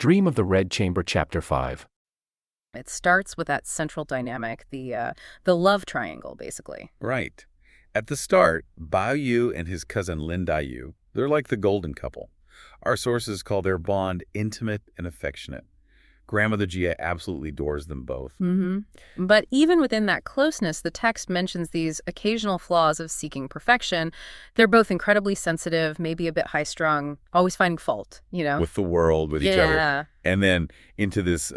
Dream of the Red Chamber, Chapter 5. It starts with that central dynamic, the love triangle, basically. Right. At the start, Bao Yu and his cousin Lin Yu, they're like the golden couple. Our sources call their bond intimate and affectionate. Grandmother Jia absolutely adores them both. But even within that closeness, the text mentions these occasional flaws of seeking perfection. They're both incredibly sensitive, maybe a bit high-strung, always finding fault, With the world, with each other. And then into this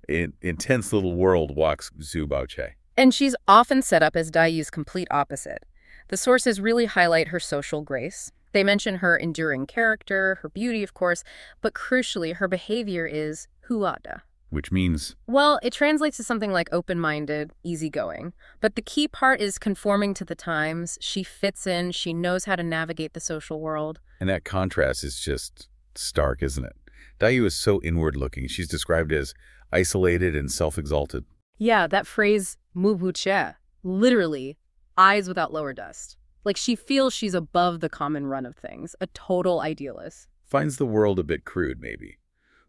intense little world walks Zhu Baoche. And she's often set up as Daiyu's complete opposite. The sources really highlight her social grace. They mention her enduring character, her beauty, of course, but crucially, her behavior is huada. Which means? Well, it translates to something like open-minded, easygoing. But the key part is conforming to the times. She fits in. She knows how to navigate the social world. And that contrast is just stark, isn't it? Daiyu is so inward-looking. She's described as isolated and self-exalted. Yeah, that phrase, mubuche, literally, eyes without lower dust. Like she feels she's above the common run of things, a total idealist. Finds the world a bit crude, maybe,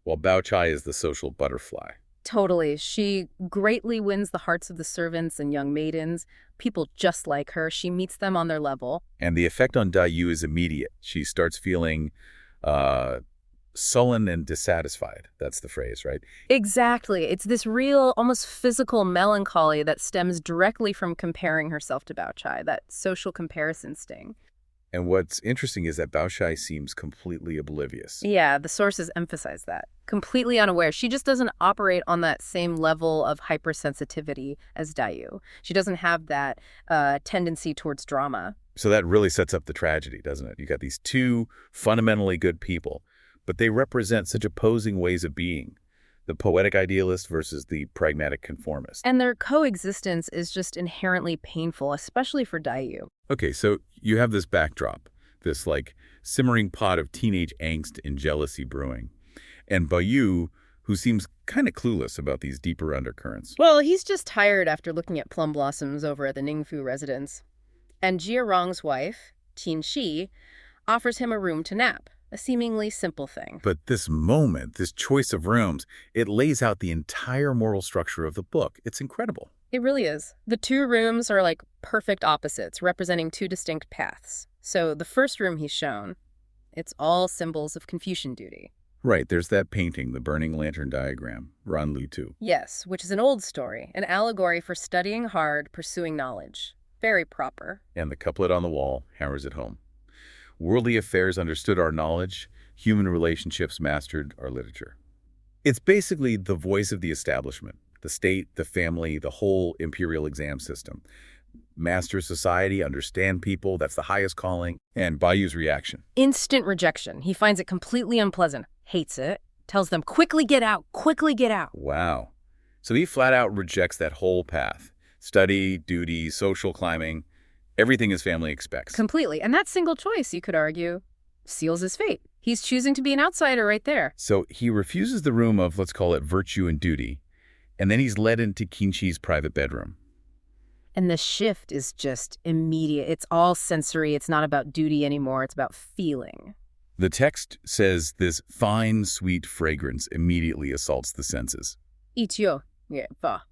while Bao Chai is the social butterfly. Totally. She greatly wins the hearts of the servants and young maidens, people just like her. She meets them on their level. And the effect on Daiyu is immediate. She starts feeling sullen and dissatisfied. That's the phrase, right? Exactly. It's this real, almost physical melancholy that stems directly from comparing herself to Bao Chai, that social comparison sting. And what's interesting is that Bao Chai seems completely oblivious. Yeah, the sources emphasize that. Completely unaware. She just doesn't operate on that same level of hypersensitivity as Daiyu. She doesn't have that tendency towards drama. So that really sets up the tragedy, doesn't it? You got these two fundamentally good people, but they represent such opposing ways of being. The poetic idealist versus the pragmatic conformist. And their coexistence is just inherently painful, especially for Daiyu. Okay, so you have this backdrop, this like simmering pot of teenage angst and jealousy brewing. And Bayu, who seems kind of clueless about these deeper undercurrents. Well, he's just tired after looking at plum blossoms over at the Ningfu residence. And Jia Rong's wife, Qin Shi, offers him a room to nap. A seemingly simple thing. But this moment, this choice of rooms, it lays out the entire moral structure of the book. It's incredible. It really is. The two rooms are like perfect opposites, representing two distinct paths. So the first room he's shown, it's all symbols of Confucian duty. Right, there's that painting, the burning lantern diagram, Ran Lu Tu. Yes, which is an old story, an allegory for studying hard, pursuing knowledge. Very proper. And the couplet on the wall hammers it home. Worldly affairs understood our knowledge, human relationships mastered our literature. It's basically the voice of the establishment, the state, the family, the whole imperial exam system. Master society, understand people, that's the highest calling. And Bayu's reaction. Instant rejection. He finds it completely unpleasant, hates it, tells them, quickly get out, quickly get out. Wow. So he flat out rejects that whole path. Study, duty, social climbing. Everything his family expects. Completely. And that single choice, you could argue, seals his fate. He's choosing to be an outsider right there. So he refuses the room of, let's call it, virtue and duty, and then he's led into Qinqi's private bedroom. And the shift is just immediate. It's all sensory. It's not about duty anymore. It's about feeling. The text says this fine, sweet fragrance immediately assaults the senses. Itio. Yeah, ba.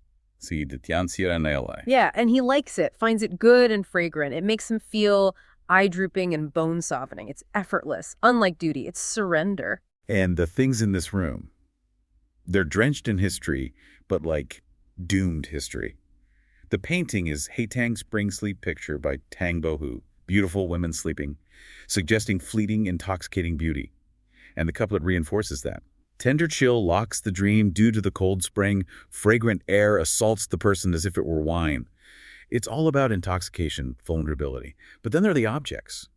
Yeah, and he likes it, finds it good and fragrant. It makes him feel eye-drooping and bone-softening. It's effortless. Unlike duty, it's surrender. And the things in this room, they're drenched in history, but like doomed history. The painting is Haitang Spring Sleep Picture by Tang Bohu, beautiful women sleeping, suggesting fleeting, intoxicating beauty. And the couplet reinforces that. Tender chill locks the dream due to the cold spring. Fragrant air assaults the person as if it were wine. It's all about intoxication, vulnerability. But then there are the objects,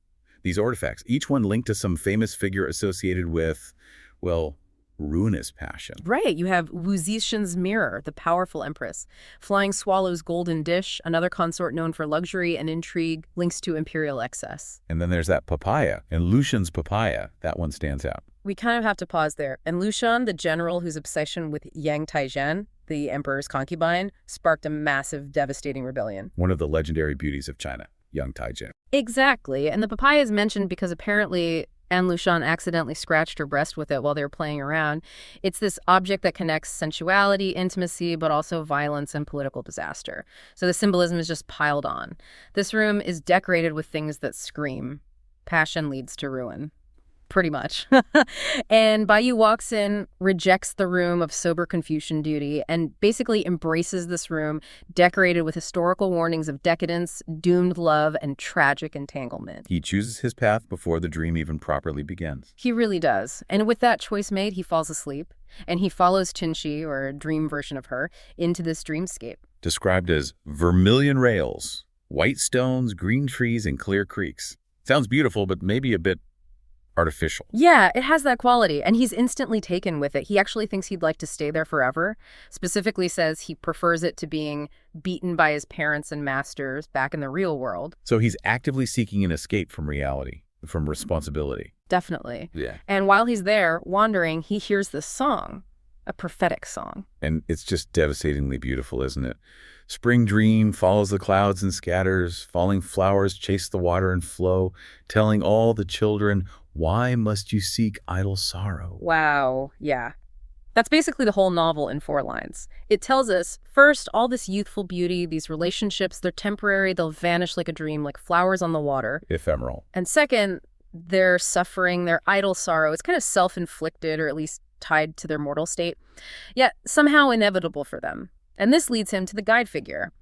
these artifacts, each one linked to some famous figure associated with, well, ruinous passion. Right. You have Wu Zixin's mirror, the powerful empress. Flying Swallow's golden dish, another consort known for luxury and intrigue, links to imperial excess. And then there's that papaya, and Lucian's papaya. That one stands out. We kind of have to pause there. And Lucian, the general whose obsession with Yang Taizhen, the emperor's concubine, sparked a massive, devastating rebellion. One of the legendary beauties of China, Yang Taizhen. Exactly. And the papaya is mentioned because apparently and Lushan accidentally scratched her breast with it while they were playing around. It's this object that connects sensuality, intimacy, but also violence and political disaster. So the symbolism is just piled on. This room is decorated with things that scream. Passion leads to ruin. Pretty much. And Bayu walks in, rejects the room of sober Confucian duty, and basically embraces this room decorated with historical warnings of decadence, doomed love, and tragic entanglement. He chooses his path before the dream even properly begins. He really does. And with that choice made, he falls asleep, and he follows Chinchi, or a dream version of her, into this dreamscape. Described as vermilion rails, white stones, green trees, and clear creeks. Sounds beautiful, but maybe a bit artificial. Yeah, it has that quality, and he's instantly taken with it. He actually thinks he'd like to stay there forever. Specifically says he prefers it to being beaten by his parents and masters back in the real world. So he's actively seeking an escape from reality, from responsibility. Definitely. Yeah. And while he's there, wandering, he hears this song, a prophetic song. And it's just devastatingly beautiful, isn't it? Spring dream follows the clouds and scatters, falling flowers chase the water and flow, telling all the children, why must you seek idle sorrow? Wow, yeah. That's basically the whole novel in 4 lines. It tells us, first, all this youthful beauty, these relationships, they're temporary, they'll vanish like a dream, like flowers on the water. Ephemeral. And second, their suffering, their idle sorrow, it's kind of self-inflicted, or at least tied to their mortal state, yet somehow inevitable for them. And this leads him to the guide figure,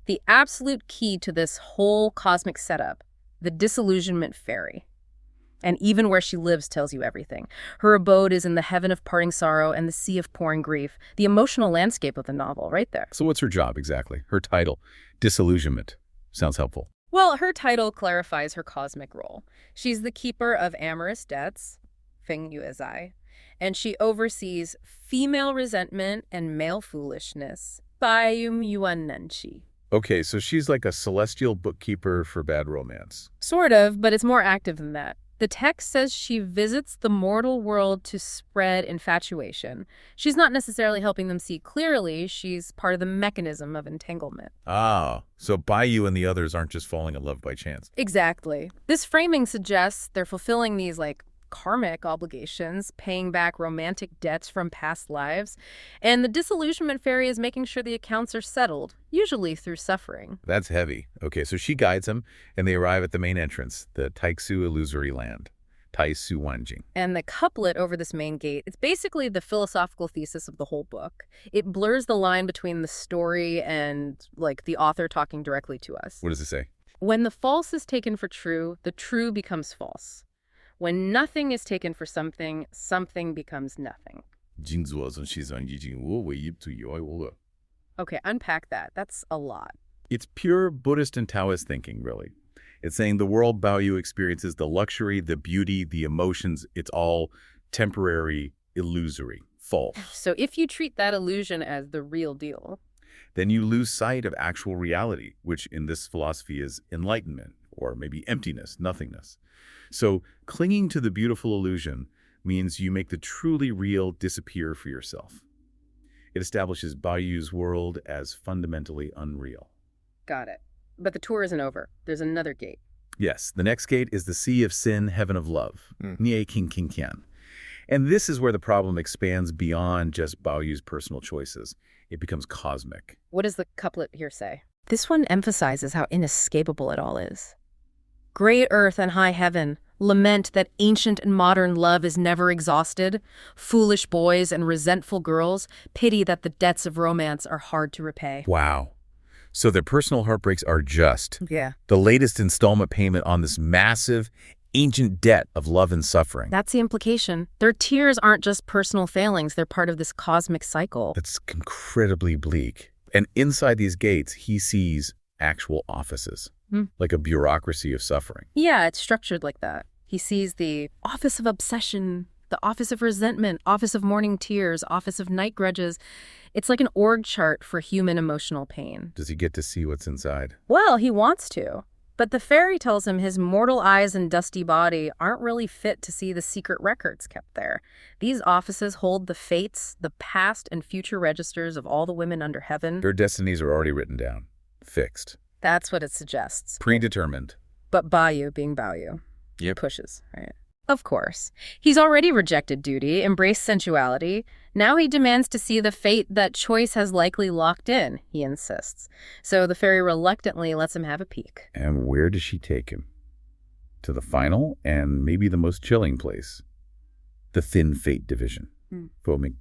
the absolute key to this whole cosmic setup, the disillusionment fairy. And even where she lives tells you everything. Her abode is in the heaven of parting sorrow and the sea of pouring grief, the emotional landscape of the novel right there. So what's her job exactly? Her title, Disillusionment. Sounds helpful. Well, her title clarifies her cosmic role. She's the keeper of amorous debts, Feng Yuezai, and she oversees female resentment and male foolishness, Baiyum Yuan Nanchi. Okay, so she's like a celestial bookkeeper for bad romance. Sort of, but it's more active than that. The text says she visits the mortal world to spread infatuation. She's not necessarily helping them see clearly. She's part of the mechanism of entanglement. Ah, so Bayu and the others aren't just falling in love by chance. Exactly. This framing suggests they're fulfilling these, karmic obligations, paying back romantic debts from past lives, and the disillusionment fairy is making sure the accounts are settled, usually through suffering. That's heavy. Okay, so she guides him, and they arrive at the main entrance, the Taixu Illusory Land, Taisu Wanjing. And the couplet over this main gate, it's basically the philosophical thesis of the whole book. It blurs the line between the story and, the author talking directly to us. What does it say? When the false is taken for true, the true becomes false. When nothing is taken for something, something becomes nothing. Okay, unpack that. That's a lot. It's pure Buddhist and Taoist thinking, really. It's saying the world Baoyu experiences, the luxury, the beauty, the emotions, it's all temporary, illusory, false. So if you treat that illusion as the real deal, then you lose sight of actual reality, which in this philosophy is enlightenment, or maybe emptiness, nothingness. So clinging to the beautiful illusion means you make the truly real disappear for yourself. It establishes Bayu's world as fundamentally unreal. Got it. But the tour isn't over. There's another gate. Yes, the next gate is the Sea of Sin, Heaven of Love, Nie King King Kian. And this is where the problem expands beyond just Baoyu's personal choices. It becomes cosmic. What does the couplet here say? This one emphasizes how inescapable it all is. Great earth and high heaven, lament that ancient and modern love is never exhausted. Foolish boys and resentful girls, pity that the debts of romance are hard to repay. Wow. So their personal heartbreaks are just the latest installment payment on this massive, ancient debt of love and suffering. That's the implication. Their tears aren't just personal failings. They're part of this cosmic cycle. That's incredibly bleak. And inside these gates, he sees actual offices, like a bureaucracy of suffering. Yeah, it's structured like that. He sees the office of obsession, the office of resentment, office of morning tears, office of night grudges. It's like an org chart for human emotional pain. Does he get to see what's inside? Well, he wants to. But the fairy tells him his mortal eyes and dusty body aren't really fit to see the secret records kept there. These offices hold the fates, the past and future registers of all the women under heaven. Their destinies are already written down, fixed. That's what it suggests. Predetermined. But Bayu, being Bayu, pushes, right? Of course. He's already rejected duty, embraced sensuality. Now he demands to see the fate that choice has likely locked in, he insists. So the fairy reluctantly lets him have a peek. And where does she take him? To the final and maybe the most chilling place. The Thin Fate Division. Fomic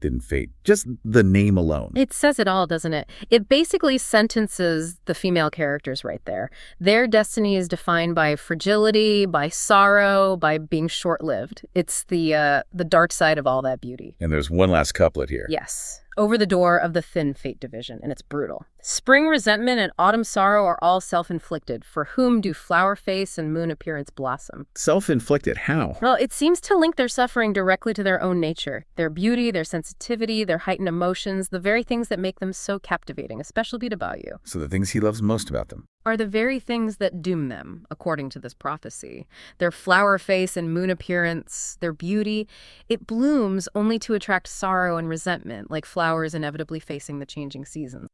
Thin Fate. Just the name alone. It says it all, doesn't it? It basically sentences the female characters right there. Their destiny is defined by fragility, by sorrow, by being short-lived. It's the dark side of all that beauty. And there's one last couplet here. Yes. Over the door of the Thin Fate Division, and it's brutal. Spring resentment and autumn sorrow are all self-inflicted. For whom do flower face and moon appearance blossom? Self-inflicted how? Well, it seems to link their suffering directly to their own nature. Their beauty, their sensitivity, their heightened emotions, the very things that make them so captivating, especially to Bao Yu. So the things he loves most about them Are the very things that doom them, according to this prophecy. Their flower face and moon appearance, their beauty, it blooms only to attract sorrow and resentment, like flowers inevitably facing the changing seasons.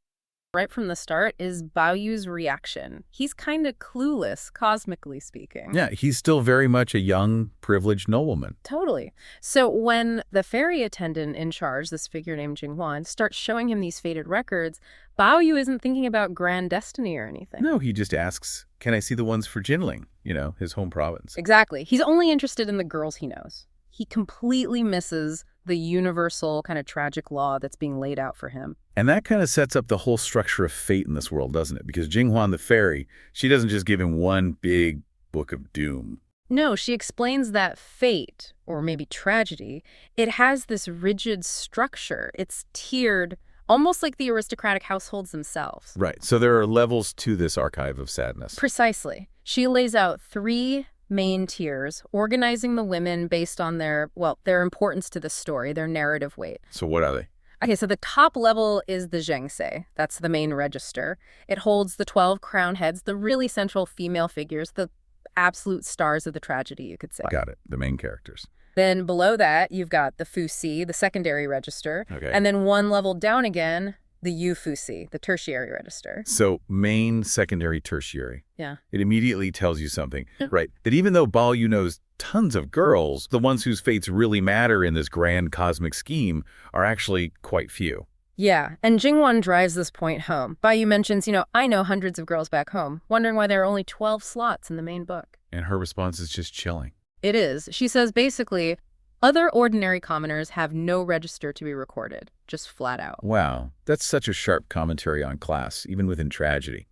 Right from the start is Bao Yu's reaction. He's kind of clueless, cosmically speaking. Yeah, he's still very much a young, privileged nobleman. Totally. So when the fairy attendant in charge, this figure named Jinghuan, starts showing him these faded records, Bao Yu isn't thinking about grand destiny or anything. No, he just asks, can I see the ones for Jinling, his home province? Exactly. He's only interested in the girls he knows. He completely misses the universal kind of tragic law that's being laid out for him. And that kind of sets up the whole structure of fate in this world, doesn't it? Because Jinghuan the fairy, she doesn't just give him one big book of doom. No, she explains that fate, or maybe tragedy, it has this rigid structure. It's tiered, almost like the aristocratic households themselves. Right. So there are levels to this archive of sadness. Precisely. She lays out 3 main tiers, organizing the women based on their importance to the story, their narrative weight. So what are they? Okay, so the top level is the Zhengse. That's the main register. It holds the 12 crown heads, the really central female figures, the absolute stars of the tragedy, you could say. Got it. The main characters. Then below that, you've got the Fuxi, the secondary register. Okay. And then one level down again, the Yu Fuxi, the tertiary register. So main, secondary, tertiary. Yeah. It immediately tells you something, right? That even though Bao Yu knows tons of girls, the ones whose fates really matter in this grand cosmic scheme are actually quite few. Yeah, and Jinghuan drives this point home. Bao Yu mentions, I know hundreds of girls back home, wondering why there are only 12 slots in the main book. And her response is just chilling. It is. She says basically, other ordinary commoners have no register to be recorded, just flat out. Wow, that's such a sharp commentary on class, even within tragedy.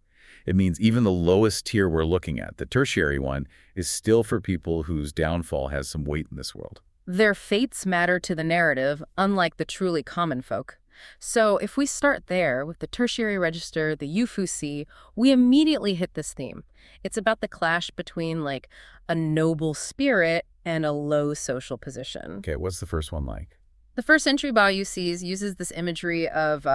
It means even the lowest tier we're looking at, the tertiary one, is still for people whose downfall has some weight in this world. Their fates matter to the narrative, unlike the truly common folk. So if we start there with the tertiary register, the Yu Fuxi, we immediately hit this theme. It's about the clash between like a noble spirit and a low social position. Okay, what's the first one like? The first entry Bao Yu sees uses this imagery of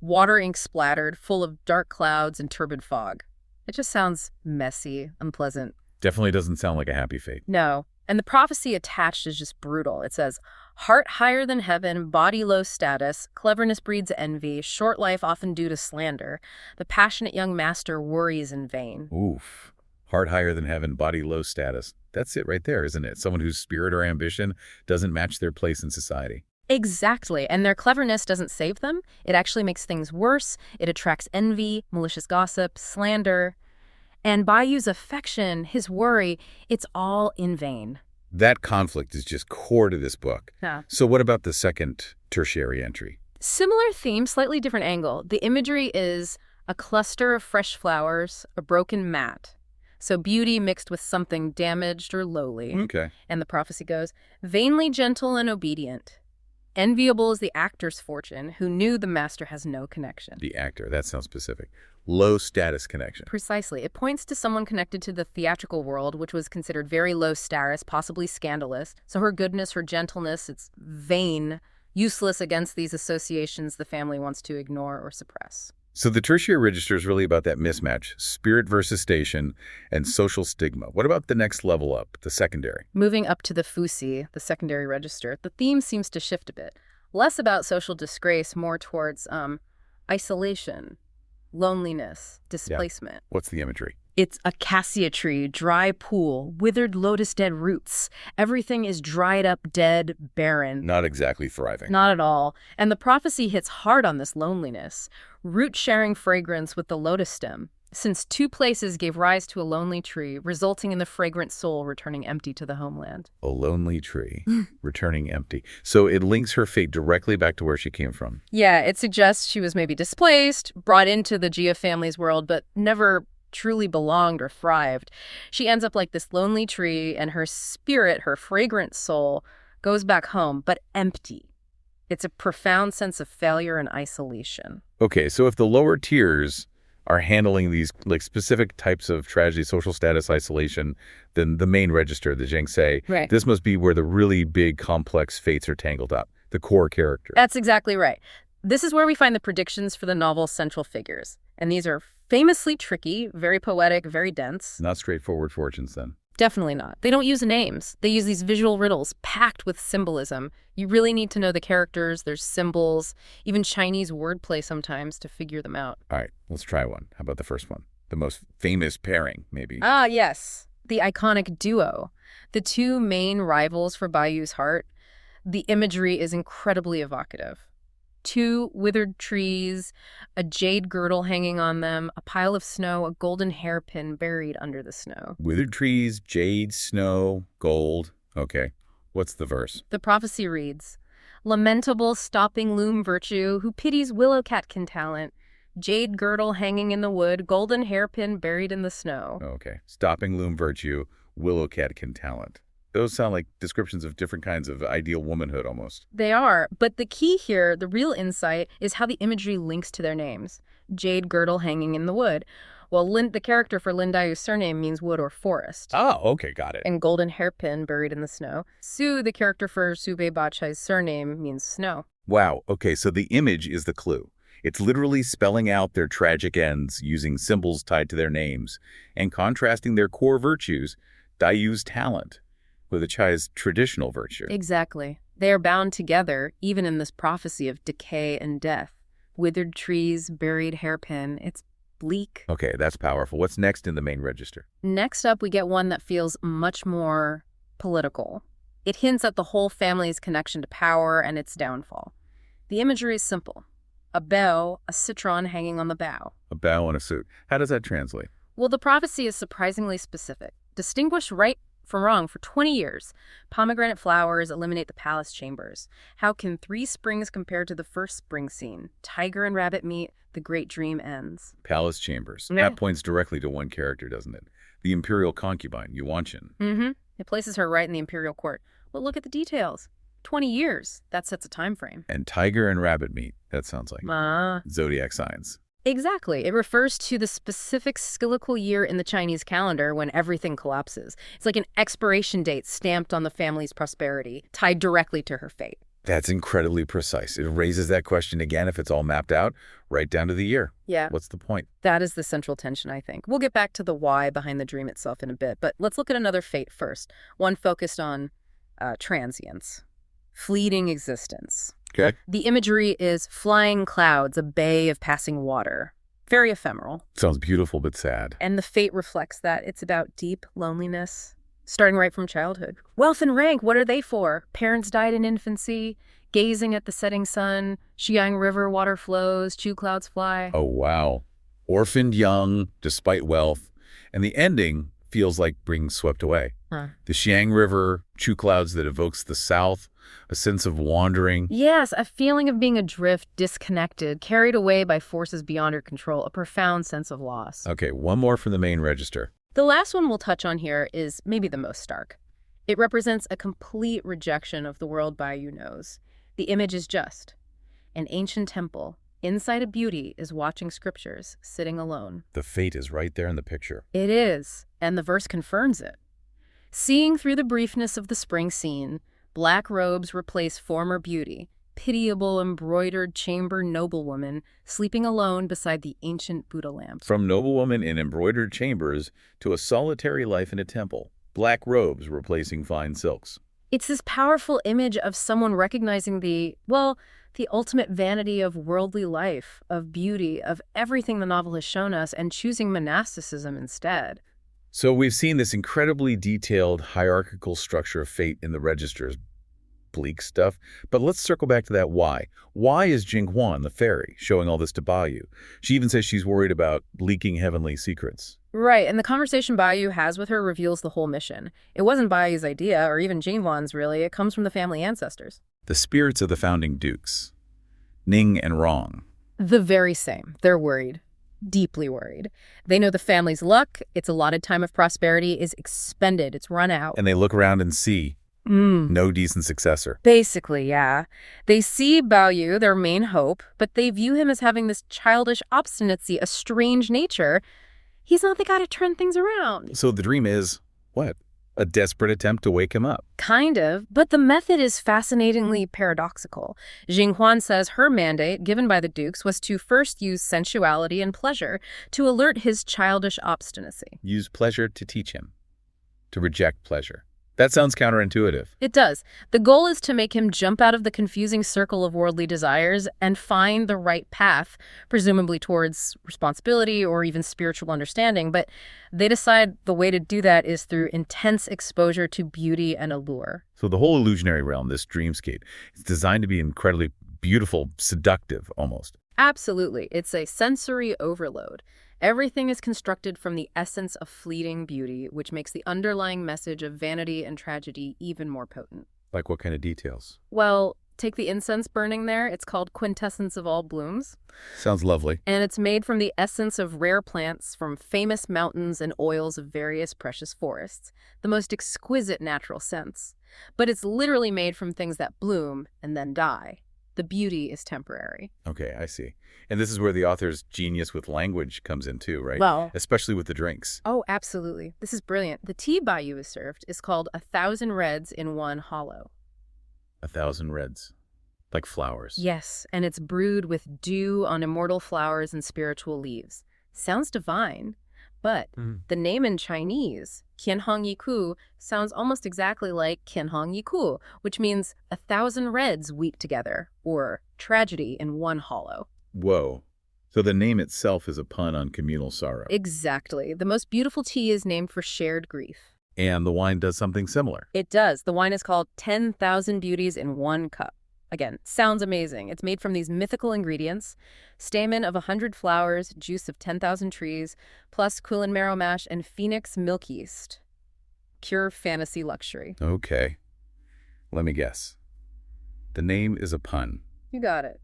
water ink splattered, full of dark clouds and turbid fog. It just sounds messy, unpleasant. Definitely doesn't sound like a happy fate. No. And the prophecy attached is just brutal. It says, heart higher than heaven, body low status, cleverness breeds envy, short life often due to slander. The passionate young master worries in vain. Oof. Heart higher than heaven, body low status. That's it right there, isn't it? Someone whose spirit or ambition doesn't match their place in society. Exactly. And their cleverness doesn't save them. It actually makes things worse. It attracts envy, malicious gossip, slander. And Bao Yu's affection, his worry, it's all in vain. That conflict is just core to this book. Yeah. So what about the second tertiary entry? Similar theme, slightly different angle. The imagery is a cluster of fresh flowers, a broken mat. So beauty mixed with something damaged or lowly. Okay. And the prophecy goes, vainly gentle and obedient. Enviable is the actor's fortune, who knew the master has no connection. The actor, that sounds specific. Low status connection. Precisely. It points to someone connected to the theatrical world, which was considered very low status, possibly scandalous. So her goodness, her gentleness, it's vain, useless against these associations the family wants to ignore or suppress. So the tertiary register is really about that mismatch, spirit versus station, and social stigma. What about the next level up, the secondary? Moving up to the Fuxi, the secondary register, the theme seems to shift a bit. Less about social disgrace, more towards isolation, loneliness, displacement. Yeah. What's the imagery? It's a cassia tree, dry pool, withered lotus dead roots. Everything is dried up, dead, barren. Not exactly thriving. Not at all. And the prophecy hits hard on this loneliness. Root sharing fragrance with the lotus stem. Since two places gave rise to a lonely tree, resulting in the fragrant soul returning empty to the homeland. A lonely tree, returning empty. So it links her fate directly back to where she came from. Yeah, it suggests she was maybe displaced, brought into the Jia family's world, but never truly belonged or thrived. She ends up like this lonely tree, and her spirit, her fragrant soul, goes back home, but empty. It's a profound sense of failure and isolation. Okay, so if the lower tiers are handling these like specific types of tragedy, social status, isolation, then the main register, the Jiangxi, Right. this must be where the really big, complex fates are tangled up, the core character. That's exactly right. This is where we find the predictions for the novel's central figures. And these are famously tricky, very poetic, very dense. Not straightforward fortunes, then. Definitely not. They don't use names. They use these visual riddles packed with symbolism. You really need to know the characters, their symbols, even Chinese wordplay sometimes to figure them out. All right, let's try one. How about the first one? The most famous pairing, maybe. Ah, yes. The iconic duo. The two main rivals for Bayu's heart. The imagery is incredibly evocative. Two withered trees, a jade girdle hanging on them, a pile of snow, a golden hairpin buried under the snow. Withered trees, jade, snow, gold. Okay, what's the verse? The prophecy reads, "Lamentable stopping loom virtue, who pities willow catkin talent, jade girdle hanging in the wood, golden hairpin buried in the snow." Okay, stopping loom virtue, willow catkin talent. Those sound like descriptions of different kinds of ideal womanhood almost. They are, but the key here, the real insight, is how the imagery links to their names. Jade girdle hanging in the wood. Well, the character for Lin Dayu's surname means wood or forest. Oh, okay, got it. And golden hairpin buried in the snow. Su, the character for Su Beibaqi's surname, means snow. Wow, okay, so the image is the clue. It's literally spelling out their tragic ends using symbols tied to their names and contrasting their core virtues, Dayu's talent, with the Chai's traditional virtue. Exactly. They are bound together, even in this prophecy of decay and death. Withered trees, buried hairpin. It's bleak. Okay, that's powerful. What's next in the main register? Next up, we get one that feels much more political. It hints at the whole family's connection to power and its downfall. The imagery is simple. A bow, a citron hanging on the bough. A bow and a suit. How does that translate? Well, the prophecy is surprisingly specific. Distinguish right from wrong for 20 years. Pomegranate flowers eliminate the palace chambers. How can 3 springs compare to the first spring scene? Tiger and rabbit meet, the great dream ends. Palace chambers. Yeah. That points directly to one character, doesn't it? The imperial concubine, Yuanshan. Mm-hmm. It places her right in the imperial court. Well, look at the details. 20 years. That sets a time frame. And tiger and rabbit meat. That sounds like zodiac signs. Exactly. It refers to the specific skillical year in the Chinese calendar when everything collapses. It's like an expiration date stamped on the family's prosperity, tied directly to her fate. That's incredibly precise. It raises that question again if it's all mapped out, right down to the year. Yeah. What's the point? That is the central tension, I think. We'll get back to the why behind the dream itself in a bit, but let's look at another fate first, one focused on transience, fleeting existence. Okay. The imagery is flying clouds, a bay of passing water. Very ephemeral. Sounds beautiful but sad. And the fate reflects that. It's about deep loneliness, starting right from childhood. Wealth and rank, what are they for? Parents died in infancy, gazing at the setting sun, Xiang River water flows, Chu clouds fly. Oh, wow. Orphaned young, despite wealth. And the ending feels like being swept away. Huh. The Xiang River, Chu clouds that evokes the south, a sense of wandering. Yes, a feeling of being adrift, disconnected, carried away by forces beyond her control, a profound sense of loss. Okay, one more from the main register. The last one we'll touch on here is maybe the most stark. It represents a complete rejection of the world Baiyu knows. The image is just an ancient temple. Inside a beauty is watching scriptures, sitting alone. The fate is right there in the picture. It is, and the verse confirms it. Seeing through the briefness of the spring scene, black robes replace former beauty, pitiable embroidered chamber noblewoman sleeping alone beside the ancient Buddha lamp. From noblewoman in embroidered chambers to a solitary life in a temple, black robes replacing fine silks. It's this powerful image of someone recognizing the The ultimate vanity of worldly life, of beauty, of everything the novel has shown us, and choosing monasticism instead. So we've seen this incredibly detailed hierarchical structure of fate in the registers, bleak stuff, but let's circle back to that why. Why is Jinghuan, the fairy, showing all this to Bayu? She even says she's worried about leaking heavenly secrets. Right, and the conversation Bayu has with her reveals the whole mission. It wasn't Bayu's idea, or even Jinghuan's really. It comes from the family ancestors. The spirits of the founding dukes, Ning and Rong. The very same. They're worried. Deeply worried. They know the family's luck, its allotted time of prosperity is expended, it's run out. And they look around and see no decent successor. Basically, yeah. They see Baoyu, their main hope, but they view him as having this childish obstinacy, a strange nature. He's not the guy to turn things around. So the dream is, what? A desperate attempt to wake him up. Kind of, but the method is fascinatingly paradoxical. Jinghuan says her mandate, given by the dukes, was to first use sensuality and pleasure to alert his childish obstinacy. Use pleasure to teach him. To reject pleasure. That sounds counterintuitive. It does. The goal is to make him jump out of the confusing circle of worldly desires and find the right path, presumably towards responsibility or even spiritual understanding. But they decide the way to do that is through intense exposure to beauty and allure. So the whole illusionary realm, this dreamscape, is designed to be incredibly beautiful, seductive almost. Absolutely. It's a sensory overload. Everything is constructed from the essence of fleeting beauty, which makes the underlying message of vanity and tragedy even more potent. Like what kind of details? Well, take the incense burning there. It's called Quintessence of All Blooms. Sounds lovely. And it's made from the essence of rare plants from famous mountains and oils of various precious forests. The most exquisite natural scents. But it's literally made from things that bloom and then die. The beauty is temporary. Okay, I see. And this is where the author's genius with language comes in too, right? Well, especially with the drinks. Oh, absolutely. This is brilliant. The tea Bayu is served is called 1,000 Reds in One Hollow. 1,000 reds. Like flowers. Yes, and it's brewed with dew on immortal flowers and spiritual leaves. Sounds divine, but the name in Chinese, Qianhong Yiku, sounds almost exactly like Qianhong Yiku, which means 1,000 reds weep together, or tragedy in one hollow. Whoa. So the name itself is a pun on communal sorrow. Exactly. The most beautiful tea is named for shared grief. And the wine does something similar. It does. The wine is called 10,000 Beauties in One Cup. Again, sounds amazing. It's made from these mythical ingredients: stamen of 100 flowers, juice of 10,000 trees, plus Kulin marrow mash and Phoenix milk yeast. Pure fantasy luxury. Okay. Let me guess. The name is a pun. You got it.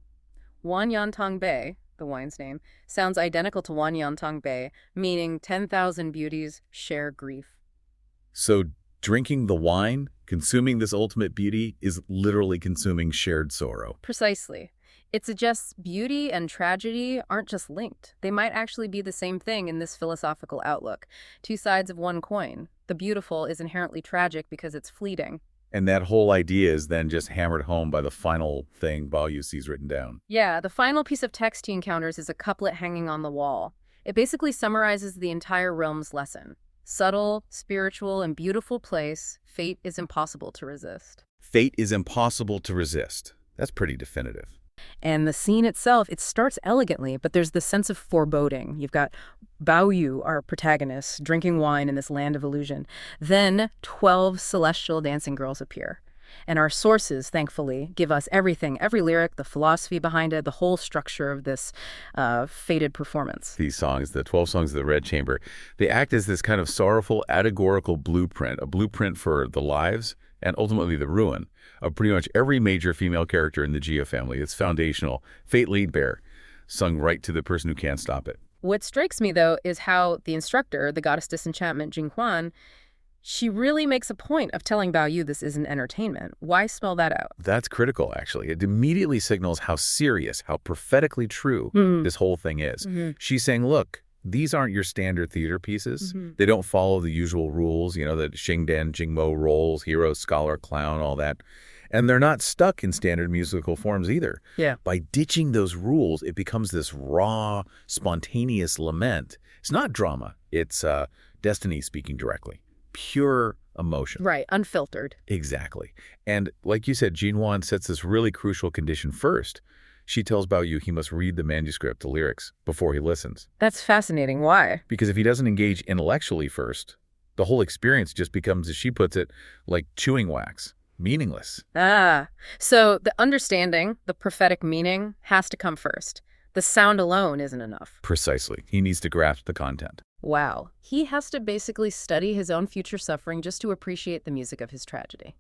Wanyantong Bay, the wine's name, sounds identical to Wanyantong Bay, meaning 10,000 beauties share grief. So drinking the wine, consuming this ultimate beauty, is literally consuming shared sorrow. Precisely. It suggests beauty and tragedy aren't just linked. They might actually be the same thing in this philosophical outlook. Two sides of one coin. The beautiful is inherently tragic because it's fleeting. And that whole idea is then just hammered home by the final thing Baoyu sees written down. Yeah, the final piece of text he encounters is a couplet hanging on the wall. It basically summarizes the entire realm's lesson. Subtle, spiritual, and beautiful place, fate is impossible to resist. Fate is impossible to resist. That's pretty definitive. And the scene itself, it starts elegantly, but there's this sense of foreboding. You've got Baoyu, our protagonist, drinking wine in this land of illusion. Then 12 celestial dancing girls appear. And our sources, thankfully, give us everything, every lyric, the philosophy behind it, the whole structure of this fated performance. These songs, the 12 songs of the Red Chamber, they act as this kind of sorrowful, allegorical blueprint, a blueprint for the lives and ultimately the ruin of pretty much every major female character in the Jia family. It's foundational. Fate laid bare, sung right to the person who can't stop it. What strikes me, though, is how the instructor, the goddess disenchantment, Jinghuan, she really makes a point of telling Baoyu this isn't entertainment. Why spell that out? That's critical, actually. It immediately signals how serious, how prophetically true this whole thing is. She's saying, look, these aren't your standard theater pieces. They don't follow the usual rules, you know, the Xingdian, Jingmo roles, hero, scholar, clown, all that. And they're not stuck in standard musical forms either. Yeah. By ditching those rules, it becomes this raw, spontaneous lament. It's not drama. It's destiny speaking directly. Pure emotion. Right, unfiltered. Exactly. And like you said, Jinwan sets this really crucial condition first. She tells Bao Yu he must read the manuscript, the lyrics, before he listens. That's fascinating. Why? Because if he doesn't engage intellectually first, the whole experience just becomes, as she puts it, like chewing wax, meaningless. Ah, so the understanding, the prophetic meaning, has to come first. The sound alone isn't enough. Precisely. He needs to grasp the content. Wow. He has to basically study his own future suffering just to appreciate the music of his tragedy.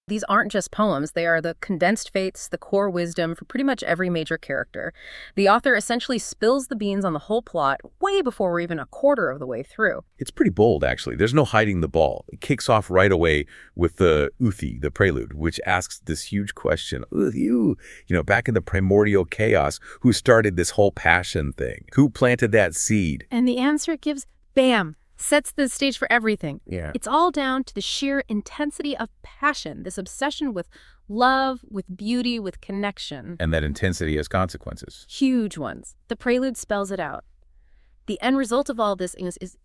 These aren't just poems, they are the condensed fates, the core wisdom for pretty much every major character. The author essentially spills the beans on the whole plot way before we're even a quarter of the way through. It's pretty bold, actually. There's no hiding the ball. It kicks off right away with the Uthi, the prelude, which asks this huge question. Back in the primordial chaos, who started this whole passion thing? Who planted that seed? And the answer it gives, bam, sets the stage for everything. Yeah. It's all down to the sheer intensity of passion, this obsession with love, with beauty, with connection. And that intensity has consequences. Huge ones. The prelude spells it out. The end result of all this is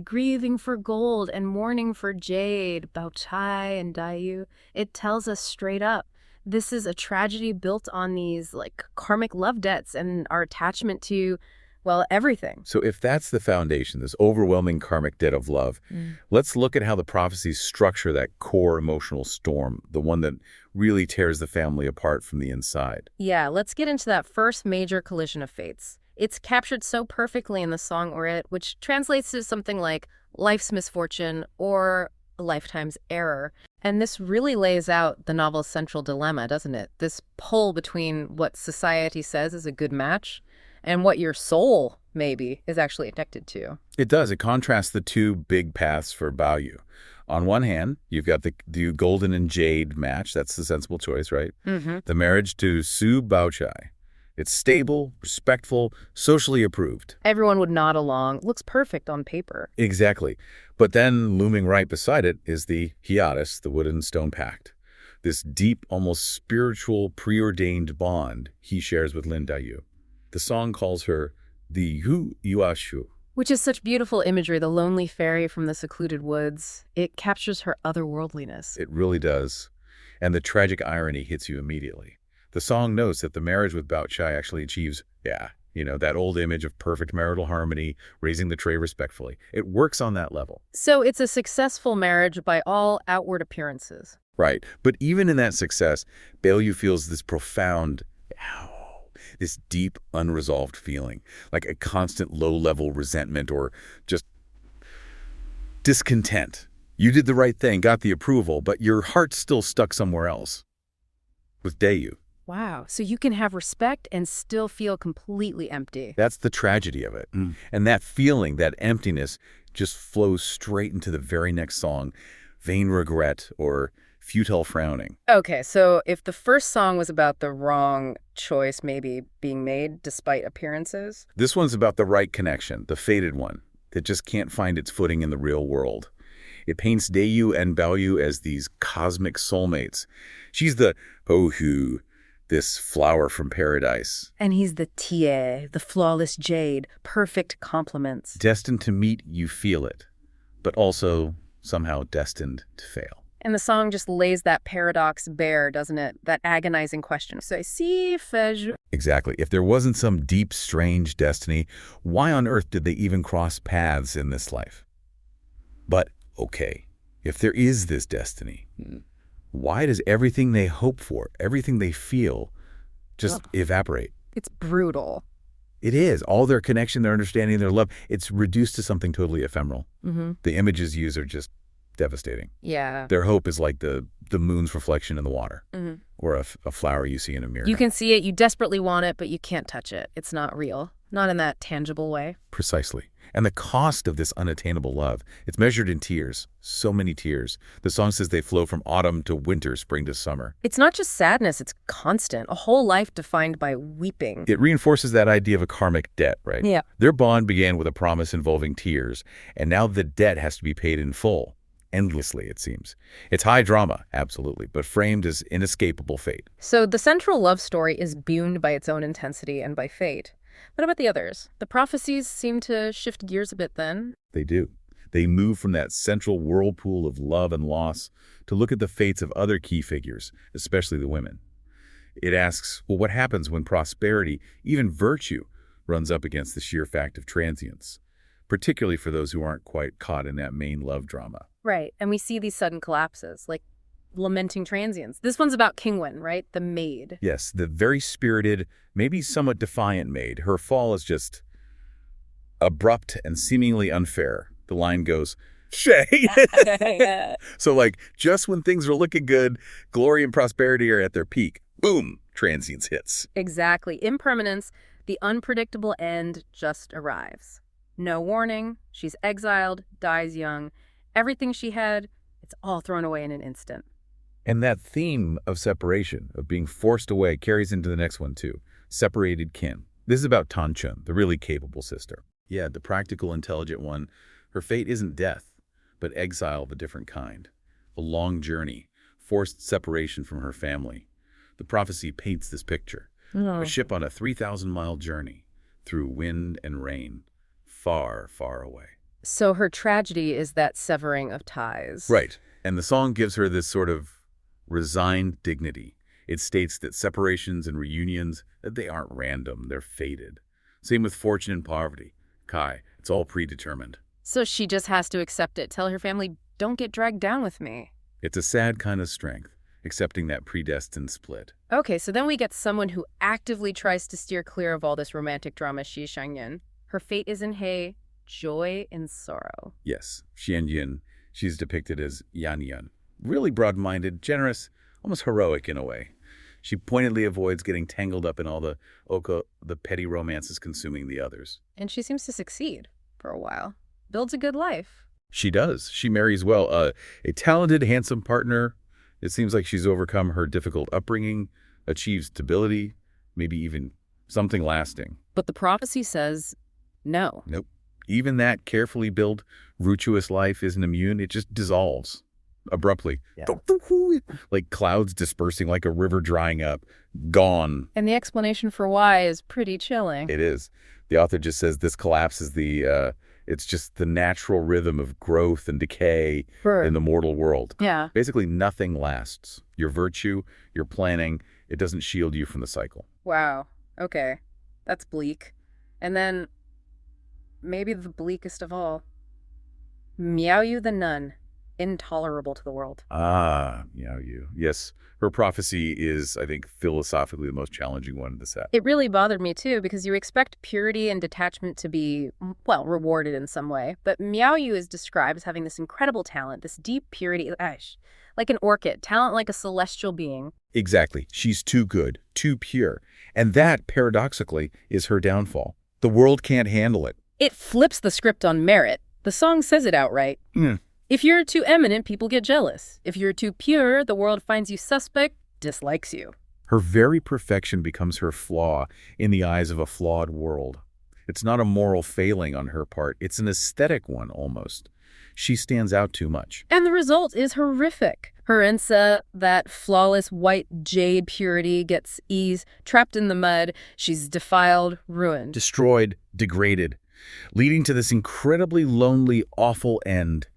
grieving for gold and mourning for jade, Bao Chai and Dayu. It tells us straight up, this is a tragedy built on these karmic love debts and our attachment to, well, everything. So if that's the foundation, this overwhelming karmic debt of love, let's look at how the prophecies structure that core emotional storm, the one that really tears the family apart from the inside. Yeah, let's get into that first major collision of fates. It's captured so perfectly in the song Orit, which translates to something like life's misfortune or a lifetime's error. And this really lays out the novel's central dilemma, doesn't it? This pull between what society says is a good match and what your soul, maybe, is actually connected to. It does. It contrasts the two big paths for Bao Yu. On one hand, you've got the golden and jade match. That's the sensible choice, right? Mm-hmm. The marriage to Su Baochai. It's stable, respectful, socially approved. Everyone would nod along. Looks perfect on paper. Exactly. But then looming right beside it is the hiatus, the wood and stone pact. This deep, almost spiritual, preordained bond he shares with Lin Dayu. The song calls her the Yu Yuashu. Which is such beautiful imagery, the lonely fairy from the secluded woods. It captures her otherworldliness. It really does. And the tragic irony hits you immediately. The song notes that the marriage with Bao Chai actually achieves, that old image of perfect marital harmony, raising the tray respectfully. It works on that level. So it's a successful marriage by all outward appearances. Right. But even in that success, Bao Yu feels this profound, this deep, unresolved feeling, like a constant low-level resentment or just discontent. You did the right thing, got the approval, but your heart's still stuck somewhere else. With Dayu. Wow. So you can have respect and still feel completely empty. That's the tragedy of it. And that feeling, that emptiness, just flows straight into the very next song, Vain Regret or Futile Frowning. Okay, so if the first song was about the wrong choice maybe being made despite appearances. This one's about the right connection, the fated one, that just can't find its footing in the real world. It paints Dayu and Bao Yu as these cosmic soulmates. She's the Pohu, this flower from paradise. And he's the Tie, the flawless jade, perfect compliments. Destined to meet, you feel it, but also somehow destined to fail. And the song just lays that paradox bare, doesn't it? That agonizing question. So, si fais-je? Exactly. If there wasn't some deep, strange destiny, why on earth did they even cross paths in this life? But, okay, if there is this destiny, why does everything they hope for, everything they feel, just evaporate? It's brutal. It is. All their connection, their understanding, their love, it's reduced to something totally ephemeral. The images used are just devastating. Yeah. Their hope is like the moon's reflection in the water or a flower you see in a mirror. You can see it, you desperately want it, but you can't touch it. It's not real. Not in that tangible way. Precisely. And the cost of this unattainable love, it's measured in tears. So many tears. The song says they flow from autumn to winter, spring to summer. It's not just sadness, it's constant. A whole life defined by weeping. It reinforces that idea of a karmic debt, right? Yeah. Their bond began with a promise involving tears, and now the debt has to be paid in full. Endlessly, it seems. It's high drama, absolutely, but framed as inescapable fate. So the central love story is buoyed by its own intensity and by fate. What about the others? The prophecies seem to shift gears a bit then. They do. They move from that central whirlpool of love and loss to look at the fates of other key figures, especially the women. It asks, well, what happens when prosperity, even virtue, runs up against the sheer fact of transience, particularly for those who aren't quite caught in that main love drama? Right, and we see these sudden collapses, like lamenting transients. This one's about Kingwyn, right? The maid. Yes, the very spirited, maybe somewhat defiant maid. Her fall is just abrupt and seemingly unfair. The line goes, Shay! So like, just when things are looking good, glory and prosperity are at their peak. Boom! Transience hits. Exactly. Impermanence, the unpredictable end just arrives. No warning, she's exiled, dies young. Everything she had, it's all thrown away in an instant. And that theme of separation, of being forced away, carries into the next one too. Separated kin. This is about Tanchun, the really capable sister. Yeah, the practical, intelligent one. Her fate isn't death, but exile of a different kind. A long journey, forced separation from her family. The prophecy paints this picture. A ship on a 3,000-mile journey through wind and rain, far, far away. So her tragedy is that severing of ties. Right. And the song gives her this sort of resigned dignity. It states that separations and reunions, that they aren't random, they're fated. Same with fortune and poverty. Kai, it's all predetermined. So she just has to accept it. Tell her family, don't get dragged down with me. It's a sad kind of strength, accepting that predestined split. Okay, so then we get someone who actively tries to steer clear of all this romantic drama, Shi Shangyan. Her fate is in Hei, joy in sorrow. Yes, Xianyin, she's depicted as Yan. Really broad-minded, generous, almost heroic in a way. She pointedly avoids getting tangled up in all the petty romances consuming the others. And she seems to succeed for a while. Builds a good life. She does. She marries well. A talented, handsome partner. It seems like she's overcome her difficult upbringing, achieved stability, maybe even something lasting. But the prophecy says no. Nope. Even that carefully built, virtuous life isn't immune. It just dissolves abruptly. Yeah. Like clouds dispersing, like a river drying up. Gone. And the explanation for why is pretty chilling. It is. The author just says this collapse is it's just the natural rhythm of growth and decay in the mortal world. Yeah. Basically, nothing lasts. Your virtue, your planning, it doesn't shield you from the cycle. Wow. Okay. That's bleak. And then, maybe the bleakest of all, Miaoyu the nun, intolerable to the world. Ah, Miaoyu. Yes, her prophecy is, I think, philosophically the most challenging one in the set. It really bothered me, too, because you expect purity and detachment to be, well, rewarded in some way. But Miaoyu is described as having this incredible talent, this deep purity, like an orchid, talent like a celestial being. Exactly. She's too good, too pure. And that, paradoxically, is her downfall. The world can't handle it. It flips the script on merit. The song says it outright. If you're too eminent, people get jealous. If you're too pure, the world finds you suspect, dislikes you. Her very perfection becomes her flaw in the eyes of a flawed world. It's not a moral failing on her part. It's an aesthetic one, almost. She stands out too much. And the result is horrific. Her Ensa, that flawless white jade purity, gets trapped in the mud. She's defiled, ruined. Destroyed, degraded, leading to this incredibly lonely, awful end.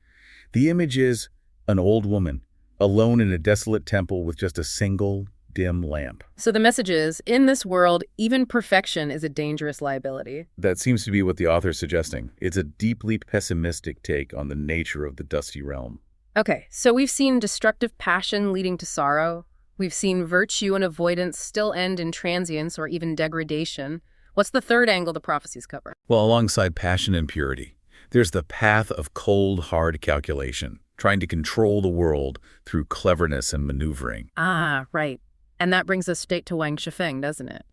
The image is an old woman, alone in a desolate temple with just a single dim lamp. So the message is, in this world, even perfection is a dangerous liability. That seems to be what the author's suggesting. It's a deeply pessimistic take on the nature of the dusty realm. Okay, so we've seen destructive passion leading to sorrow. We've seen virtue and avoidance still end in transience or even degradation. What's the third angle the prophecies cover? Well, alongside passion and purity, there's the path of cold, hard calculation, trying to control the world through cleverness and maneuvering. Ah, right. And that brings us straight to Wang Shifeng, doesn't it?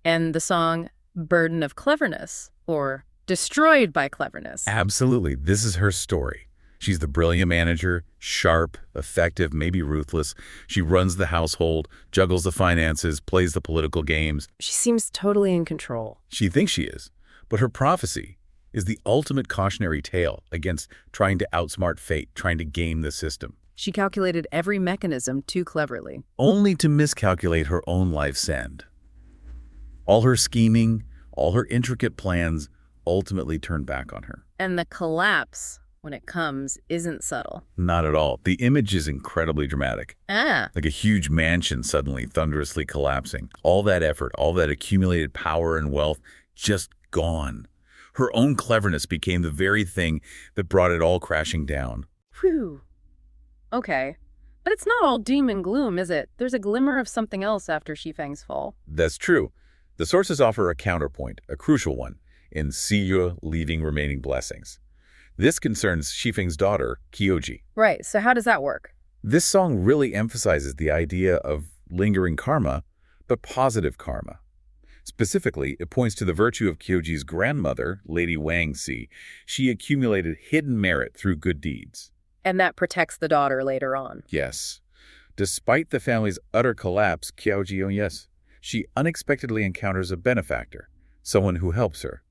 And the song Burden of Cleverness, or Destroyed by Cleverness. Absolutely. This is her story. She's the brilliant manager, sharp, effective, maybe ruthless. She runs the household, juggles the finances, plays the political games. She seems totally in control. She thinks she is. But her prophecy is the ultimate cautionary tale against trying to outsmart fate, trying to game the system. She calculated every mechanism too cleverly. Only to miscalculate her own life's end. All her scheming, all her intricate plans ultimately turned back on her. And the collapse, when it comes, isn't subtle. Not at all. The image is incredibly dramatic. Ah, Like a huge mansion suddenly thunderously collapsing. All that effort, all that accumulated power and wealth, just gone. Her own cleverness became the very thing that brought it all crashing down. phew. Okay. But it's not all doom and gloom, is it? There's a glimmer of something else after Shifeng's fall. That's true. The sources offer a counterpoint, a crucial one, in Siyue leaving remaining blessings. This concerns Shifeng's daughter, Kyoji. Right, so how does that work? This song really emphasizes the idea of lingering karma, but positive karma. Specifically, it points to the virtue of Kyoji's grandmother, Lady Wang Si. She accumulated hidden merit through good deeds. And that protects the daughter later on. Yes. Despite the family's utter collapse, she unexpectedly encounters a benefactor, someone who helps her.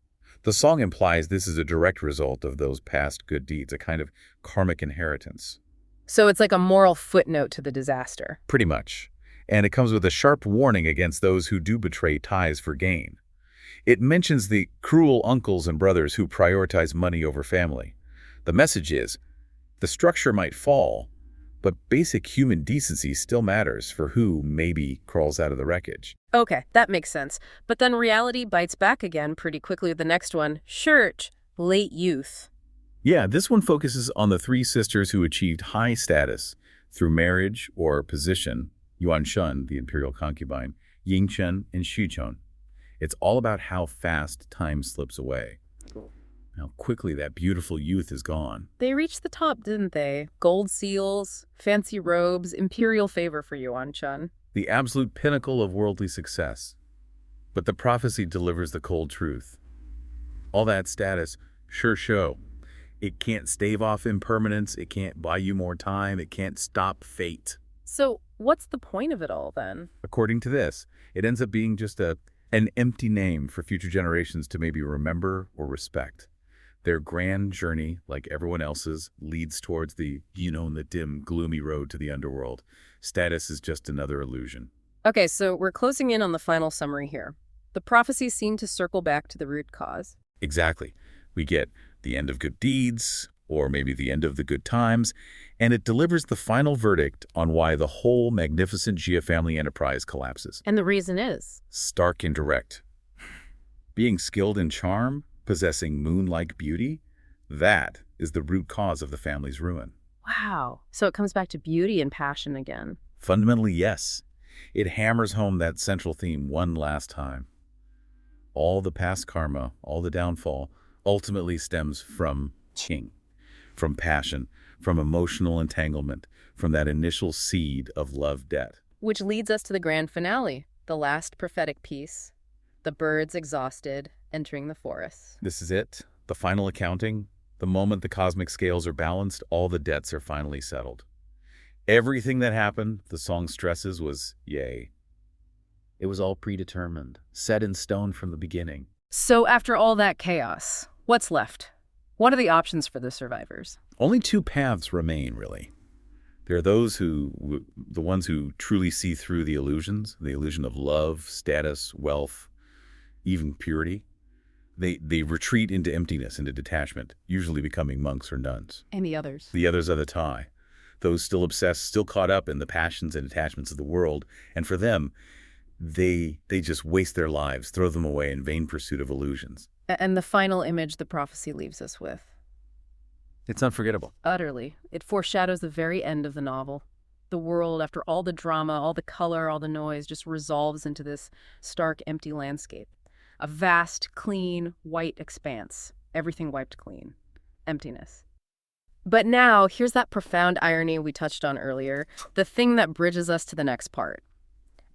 The song implies this is a direct result of those past good deeds, a kind of karmic inheritance. So it's like a moral footnote to the disaster. Pretty much. And it comes with a sharp warning against those who do betray ties for gain. It mentions the cruel uncles and brothers who prioritize money over family. The message is, the structure might fall, but basic human decency still matters for who maybe crawls out of the wreckage. Okay, that makes sense. But then reality bites back again pretty quickly with the next one. Church, late youth. Yeah, this one focuses on the three sisters who achieved high status through marriage or position: Yuan Shun, the imperial concubine, Ying Chen, and Xu Chun. It's all about how fast time slips away. How quickly that beautiful youth is gone. They reached the top, didn't they? Gold seals, fancy robes, imperial favor for Yuan Chun. The absolute pinnacle of worldly success. But the prophecy delivers the cold truth. All that status, sure show. It can't stave off impermanence, it can't buy you more time, it can't stop fate. So what's the point of it all then? According to this, it ends up being just an empty name for future generations to maybe remember or respect. Their grand journey, like everyone else's, leads towards the dim, gloomy road to the underworld. Status is just another illusion. Okay, so we're closing in on the final summary here. The prophecies seem to circle back to the root cause. Exactly. We get the end of good deeds, or maybe the end of the good times, and it delivers the final verdict on why the whole magnificent Jia family enterprise collapses. And the reason is? Stark and direct. Being skilled in charm, possessing moon-like beauty, that is the root cause of the family's ruin. Wow. So it comes back to beauty and passion again. Fundamentally, yes. It hammers home that central theme one last time. All the past karma, all the downfall, ultimately stems from qing, from passion, from emotional entanglement, from that initial seed of love debt. Which leads us to the grand finale, the last prophetic piece. The birds exhausted, entering the forest. This is it. The final accounting. The moment the cosmic scales are balanced, all the debts are finally settled. Everything that happened, the song stresses, was yay. It was all predetermined, set in stone from the beginning. So after all that chaos, what's left? What are the options for the survivors? Only two paths remain, really. There are those the ones who truly see through the illusions, the illusion of love, status, wealth, even purity. They retreat into emptiness, into detachment, usually becoming monks or nuns. And the others? The others are the Tai, those still obsessed, still caught up in the passions and attachments of the world. And for them, they just waste their lives, throw them away in vain pursuit of illusions. And the final image the prophecy leaves us with? It's unforgettable. Utterly. It foreshadows the very end of the novel. The world, after all the drama, all the color, all the noise, just resolves into this stark, empty landscape. A vast, clean, white expanse. Everything wiped clean. Emptiness. But now, here's that profound irony we touched on earlier, the thing that bridges us to the next part.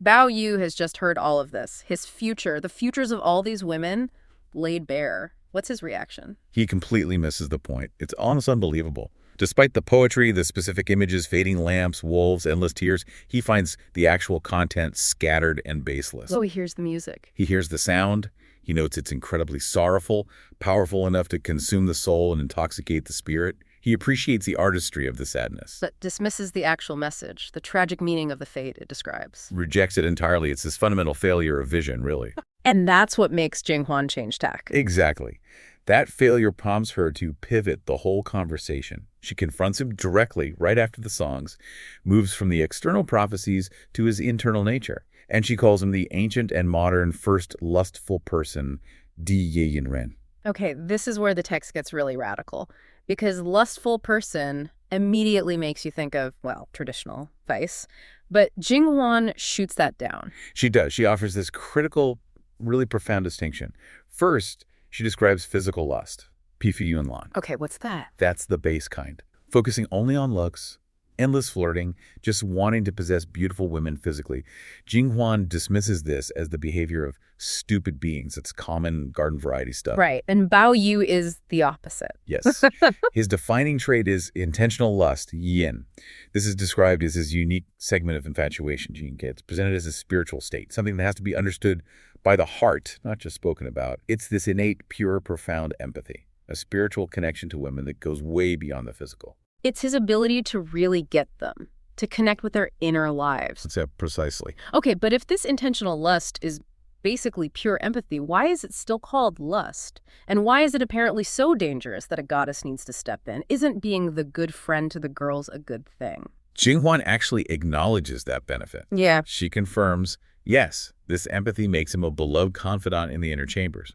Bao Yu has just heard all of this. His future, the futures of all these women, laid bare. What's his reaction? He completely misses the point. It's almost unbelievable. Despite the poetry, the specific images, fading lamps, wolves, endless tears, he finds the actual content scattered and baseless. Oh, he hears the music. He hears the sound. He notes it's incredibly sorrowful, powerful enough to consume the soul and intoxicate the spirit. He appreciates the artistry of the sadness. But dismisses the actual message, the tragic meaning of the fate it describes. Rejects it entirely. It's this fundamental failure of vision, really. And that's what makes Jing Huan change tack. Exactly. That failure prompts her to pivot the whole conversation. She confronts him directly right after the songs, moves from the external prophecies to his internal nature, and she calls him the ancient and modern first lustful person, Di Yin Ren. Okay, this is where the text gets really radical, because lustful person immediately makes you think of, well, traditional vice. But Jinghuan shoots that down. She does. She offers this critical, really profound distinction. First, she describes physical lust, Pifu Yunlan. Okay, what's that? That's the base kind, focusing only on looks, endless flirting, just wanting to possess beautiful women physically. Jinghuan dismisses this as the behavior of stupid beings. It's common garden variety stuff. Right, and Bao Yu is the opposite. Yes. His defining trait is intentional lust, yin. This is described as his unique segment of infatuation, Jing. It's presented as a spiritual state, something that has to be understood by the heart, not just spoken about. It's this innate, pure, profound empathy, a spiritual connection to women that goes way beyond the physical. It's his ability to really get them, to connect with their inner lives. That's it, precisely. Okay, but if this intentional lust is basically pure empathy, why is it still called lust? And why is it apparently so dangerous that a goddess needs to step in? Isn't being the good friend to the girls a good thing? Jinghuan actually acknowledges that benefit. Yeah. She confirms, yes, this empathy makes him a beloved confidant in the inner chambers.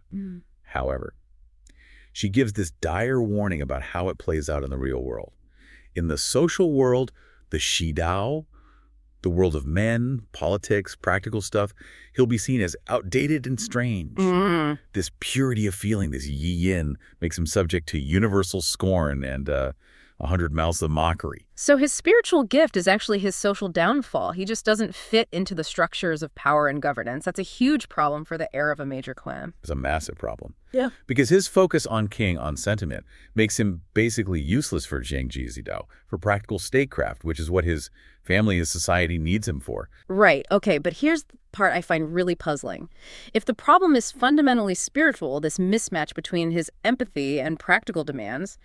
However, she gives this dire warning about how it plays out in the real world. In the social world, the Shidao, the world of men, politics, practical stuff, he'll be seen as outdated and strange. This purity of feeling, this yi-yin, makes him subject to universal scorn and 100 mouths of mockery. So his spiritual gift is actually his social downfall. He just doesn't fit into the structures of power and governance. That's a huge problem for the heir of a major clan. It's a massive problem. Yeah. Because his focus on king, on sentiment, makes him basically useless for Zhang Jizidao, for practical statecraft, which is what his family and society needs him for. Right. Okay, but here's the part I find really puzzling. If the problem is fundamentally spiritual, this mismatch between his empathy and practical demands,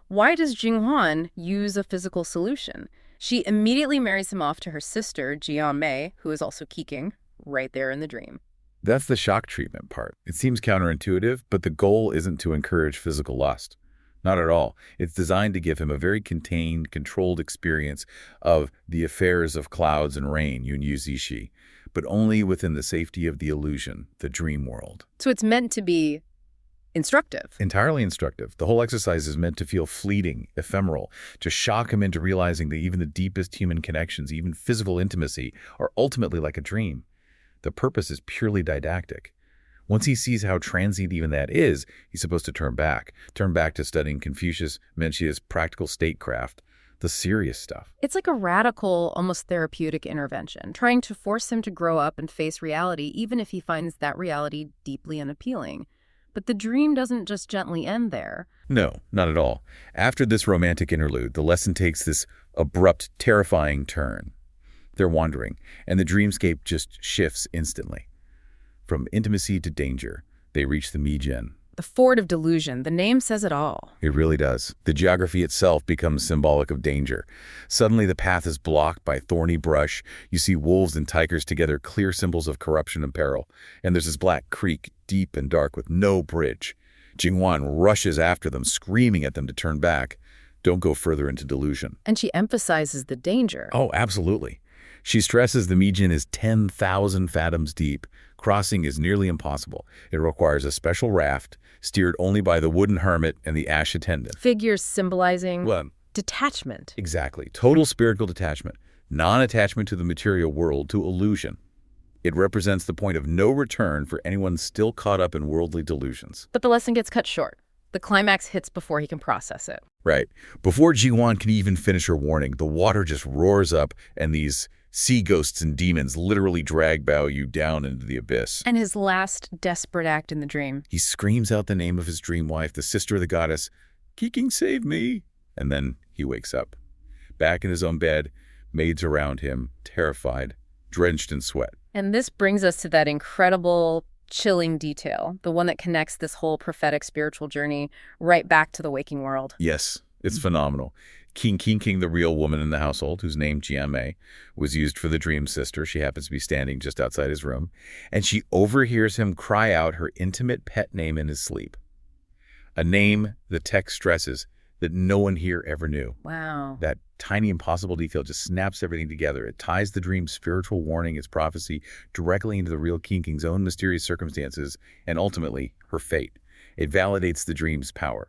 why does Jinghuan use a physical solution? She immediately marries him off to her sister, Jian Mei, who is also King, right there in the dream. That's the shock treatment part. It seems counterintuitive, but the goal isn't to encourage physical lust. Not at all. It's designed to give him a very contained, controlled experience of the affairs of clouds and rain, Yun Yu Zishi, but only within the safety of the illusion, the dream world. So it's meant to be instructive. Entirely instructive. The whole exercise is meant to feel fleeting, ephemeral, to shock him into realizing that even the deepest human connections, even physical intimacy, are ultimately like a dream. The purpose is purely didactic. Once he sees how transient even that is, he's supposed to turn back to studying Confucius, Mencius' practical statecraft, the serious stuff. It's like a radical, almost therapeutic intervention, trying to force him to grow up and face reality, even if he finds that reality deeply unappealing. But the dream doesn't just gently end there. No, not at all. After this romantic interlude, the lesson takes this abrupt, terrifying turn. They're wandering, and the dreamscape just shifts instantly. From intimacy to danger, they reach the Mijin. The Ford of Delusion, the name says it all. It really does. The geography itself becomes symbolic of danger. Suddenly the path is blocked by thorny brush. You see wolves and tigers together, clear symbols of corruption and peril. And there's this black creek, deep and dark with no bridge. Jinghuan rushes after them, screaming at them to turn back. Don't go further into delusion. And she emphasizes the danger. Oh, absolutely. She stresses the Mijin is 10,000 fathoms deep. Crossing is nearly impossible. It requires a special raft, steered only by the wooden hermit and the ash attendant. Figures symbolizing Well, detachment. exactly. Total spiritual detachment. Non-attachment to the material world, to illusion. It represents the point of no return for anyone still caught up in worldly delusions. But the lesson gets cut short. The climax hits before he can process it. Right. Before Jinghuan can even finish her warning, the water just roars up and these sea ghosts and demons literally drag Bao Yu down into the abyss. And his last desperate act in the dream. He screams out the name of his dream wife, the sister of the goddess, "King, save me!" And then he wakes up. Back in his own bed, maids around him, terrified, drenched in sweat. And this brings us to that incredible, chilling detail, the one that connects this whole prophetic spiritual journey right back to the waking world. Yes, it's phenomenal. King, the real woman in the household, whose name Jian Mei, was used for the dream sister. She happens to be standing just outside his room, and she overhears him cry out her intimate pet name in his sleep. A name the text stresses that no one here ever knew. Wow. That tiny impossible detail just snaps everything together. It ties the dream's spiritual warning, its prophecy, directly into the real King's own mysterious circumstances and ultimately her fate. It validates the dream's power.